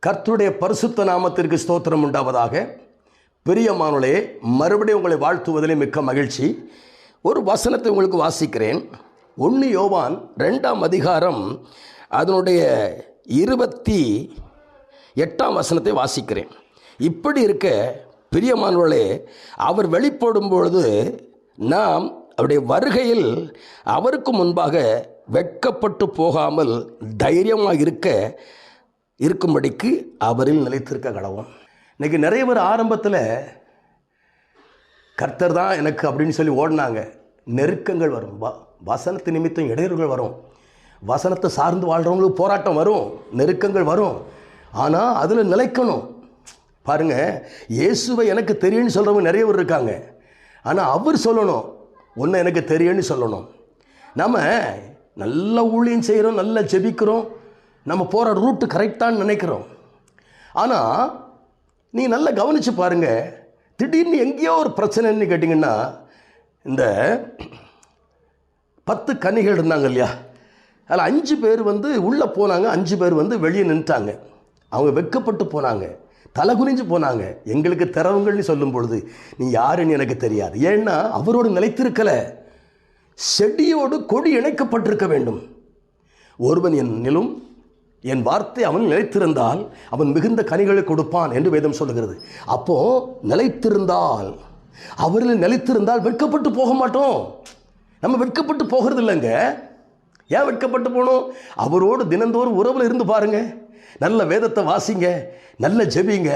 கர்த்தருடைய பரிசுத்த நாமத்திற்கு ஸ்தோத்திரம் உண்டாவதாக. பிரியமானவர்களே, மறுபடியும் உங்களை வாழ்த்துவதிலே மிக்க மகிழ்ச்சி. ஒரு வசனத்தை உங்களுக்கு வாசிக்கிறேன். 1 யோவான் 2ஆம் அதிகாரம் அதனுடைய 28ஆம் வசனத்தை வாசிக்கிறேன். இப்படி இருக்க பிரியமானவர்களே, அவர் வெளிப்படும் பொழுது நாம் அவருடைய வருகையில் அவருக்கு முன்பாக வெட்கப்பட்டு போகாமல் தைரியமாக இருக்கும்படிக்கு அவரில் நிலைத்திருக்க கடவோம். இன்றைக்கி நிறைய பேர் ஆரம்பத்தில் கர்த்தர் தான் எனக்கு அப்படின்னு சொல்லி ஓடினாங்க. நெருக்கங்கள் வரும், வசனத்து நிமித்தம் இடையூறுகள் வரும், வசனத்தை சார்ந்து வாழ்கிறவங்களுக்கு போராட்டம் வரும், நெருக்கங்கள் வரும். ஆனால் அதில் நிலைக்கணும். பாருங்கள், இயேசுவை எனக்கு தெரியும்னு சொல்கிறவங்க நிறைய பேர் இருக்காங்க. ஆனால் அவர் சொல்லணும், ஒன்று எனக்கு தெரியும்னு சொல்லணும். நம்ம நல்ல ஊழியம் செய்கிறோம், நல்லா ஜெபிக்கிறோம், நம்ம போகிற ரூட்டு கரெக்டானு நினைக்கிறோம். ஆனால் நீ நல்லா கவனித்து பாருங்கள், திடீர்னு எங்கேயோ ஒரு பிரச்சனைன்னு கேட்டிங்கன்னா, இந்த 10 கன்னிகள் இருந்தாங்க இல்லையா, அதில் 5 பேர் உள்ளே போனாங்க, 5 பேர் வெளியே நின்றுட்டாங்க. அவங்க வெட்கப்பட்டு போனாங்க, தலை குனிஞ்சு போனாங்க. எங்களுக்கு திறவுங்கள்னு சொல்லும் பொழுது நீ யாருன்னு எனக்கு தெரியாது. ஏன்னா அவரோடு நிலைத்திருக்கலை. செடியோடு கொடி இணைக்கப்பட்டிருக்க வேண்டும். ஒருவன் என்னிலும் என் வார்த்தை அவன் நிலைத்திருந்தால் அவன் மிகுந்த கனிகளை கொடுப்பான் என்று வேதம் சொல்லுகிறது. அப்போ நிலைத்திருந்தால், அவரில் நிலைத்திருந்தால் வெட்கப்பட்டு போக மாட்டோம். நம்ம வெட்கப்பட்டு போகிறது இல்லைங்க. ஏன் வெட்கப்பட்டு போகணும்? அவரோடு தினந்தோறும் உறவில் இருந்து பாருங்க, நல்ல வேதத்தை வாசிங்க, நல்ல ஜெபிங்க.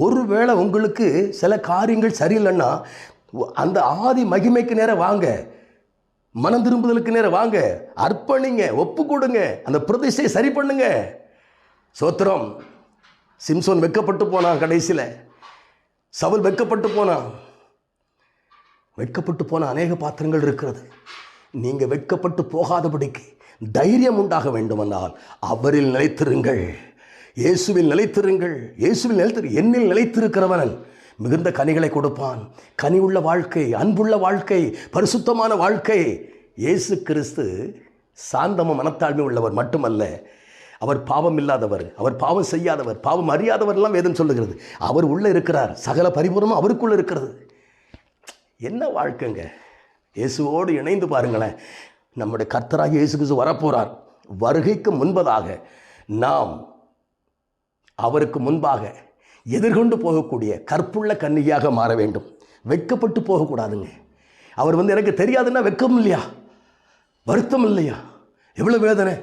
ஒருவேளை உங்களுக்கு சில காரியங்கள் சரியில்லைன்னா அந்த ஆதி மகிமைக்கு நேரம் வாங்க, மனம் திரும்புதலுக்கு நேரம் வாங்க, அர்ப்பணிங்க, ஒப்பு கொடுங்க, அந்த பிரதிஷ்டையை சரி பண்ணுங்க. சோத்திரம். சிம்சோன் வெட்கப்பட்டு போனான், கடைசியில் சவுல் வெட்கப்பட்டு போனான். வெட்கப்பட்டு போன அநேக பாத்திரங்கள் இருக்கிறது. நீங்கள் வெட்கப்பட்டு போகாதபடிக்கு தைரியம் உண்டாக வேண்டுமென்றால் அவரில் நிலைத்திருங்கள், இயேசுவில் நிலைத்திருங்கள். இயேசுவில் என்னில் நிலைத்திருக்கிறவன் மிகுந்த கனிகளை கொடுப்பான். கனி உள்ள வாழ்க்கை, அன்புள்ள வாழ்க்கை, பரிசுத்தமான வாழ்க்கை. இயேசு கிறிஸ்து சாந்தமும் மனத்தாழ்மை உள்ளவர் மட்டுமல்ல, அவர் பாவம் இல்லாதவர், அவர் பாவம் செய்யாதவர், பாவம் அறியாதவர்லாம் வேதம் சொல்லுகிறது. அவர் உள்ளே இருக்கிறார், சகல பரிபூர்ணமும் அவருக்குள்ளே இருக்கிறது. என்ன வாழ்க்கைங்க! இயேசுவோடு இணைந்து பாருங்களேன். நம்முடைய கர்த்தராகிய இயேசு கிறிஸ்து வரப்போகிறார். வருகைக்கு முன்பதாக நாம் அவருக்கு முன்பாக எதிர்கொண்டு போகக்கூடிய கற்புள்ள கன்னிகையாக மாற வேண்டும். வெட்கப்பட்டு போகக்கூடாதுங்க. அவர் எனக்கு தெரியாதுன்னா வெட்கம் இல்லையா, வருத்தம் இல்லையா, எவ்வளோ வேதனை.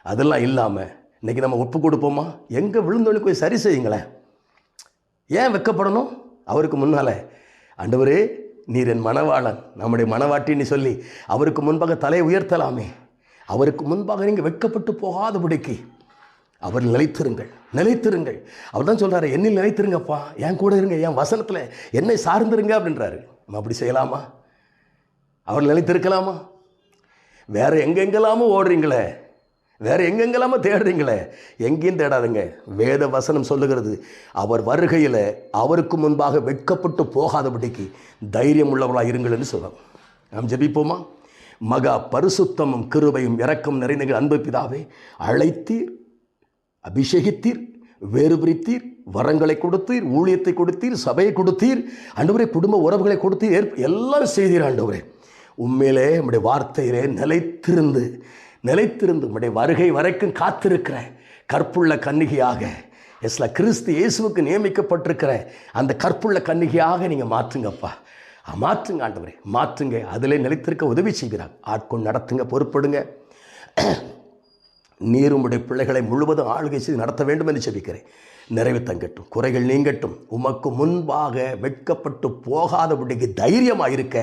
அதெல்லாம் இல்லாமல் இன்றைக்கி நம்ம ஒப்பு கொடுப்போமா? எங்கே விழுந்தோன்னு போய் சரி செய்யுங்களேன். ஏன் வெட்கப்படணும்? அவருக்கு முன்னால், ஆண்டவரே நீர் என் மணவாளன், நம்முடைய மணவாட்டின்னு சொல்லி அவருக்கு முன்பாக தலையை உயர்த்தலாமே. அவருக்கு முன்பாக நீங்கள் வெட்கப்பட்டு போகாதபடிக்கு அவர் நிலைத்திருங்கள், நிலைத்திருங்கள். அவர் தான் சொல்கிறாரு, என்னில் நிலைத்திருங்கப்பா, என் கூட இருங்க, என் வசனத்தில் என்னை சார்ந்திருங்க அப்படின்றாரு. நம்ம அப்படி செய்யலாமா? அவர் நிலைத்திருக்கலாமா? வேறு எங்கெங்கெல்லாமோ ஓடுறீங்களே, வேறு எங்கெங்கெல்லாமோ தேடுறீங்களே, எங்கேயும் தேடாதுங்க. வேத வசனம் சொல்லுகிறது, அவர் வருகையில் அவருக்கு முன்பாக வெட்கப்பட்டு போகாதபடிக்கு தைரியம் உள்ளவர்களாக இருங்கள் என்று சொல்கிறோம். நாம் ஜெபிப்போமா? மகா பரிசுத்தமும் கிருபையும் இரக்கம் நிறைந்த அன்பு பிதாவே, அழைத்தீர், அபிஷேகித்தீர், வேறு பிரித்தீர், வரங்களை கொடுத்தீர், ஊழியத்தை கொடுத்தீர், சபையை கொடுத்தீர், ஆண்டவரே குடும்ப உறவுகளை கொடுத்தீர், எல்லாம் செய்தீர். ஆண்டவரே உண்மையிலே நம்முடைய வார்த்தையிலே நிலைத்திருந்து நம்முடைய வருகை வரைக்கும் காத்திருக்கிற கற்புள்ள கன்னிகையாக, கிறிஸ்து இயேசுவுக்கு நியமிக்கப்பட்டிருக்கிற அந்த கற்புள்ள கன்னிகையாக நீங்கள் மாற்றுங்கப்பா. மாற்றுங்க ஆண்டவரே, மாற்றுங்க. அதிலே நிலைத்திருக்க உதவி செய்கிறார். ஆட்கொண்டு நடத்துங்க, பொறுப்படுங்க. நீர் உம்முடைய பிள்ளைகளை முழுவதும் ஆளுகை செய்து நடத்த வேண்டும் என்று ஜெபிக்கிறேன். நிறைவு தங்கட்டும், குறைகள் நீங்கட்டும். உமக்கு முன்பாக வெட்கப்பட்டு போகாதபடிக்கு தைரியமாக இருக்க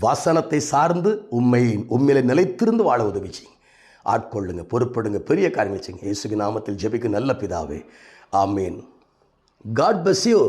வசனத்தை சார்ந்து உண்மையிலே நிலைத்திருந்து வாழ உதவி செய்யுங்க. ஆட்கொள்ளுங்க, பொறுப்படுங்க, பெரிய காரியங்கள் செய்யுங்க. இயேசுவின் நாமத்தில் ஜெபிக்கும் நல்ல பிதாவே, ஆமீன். God bless you.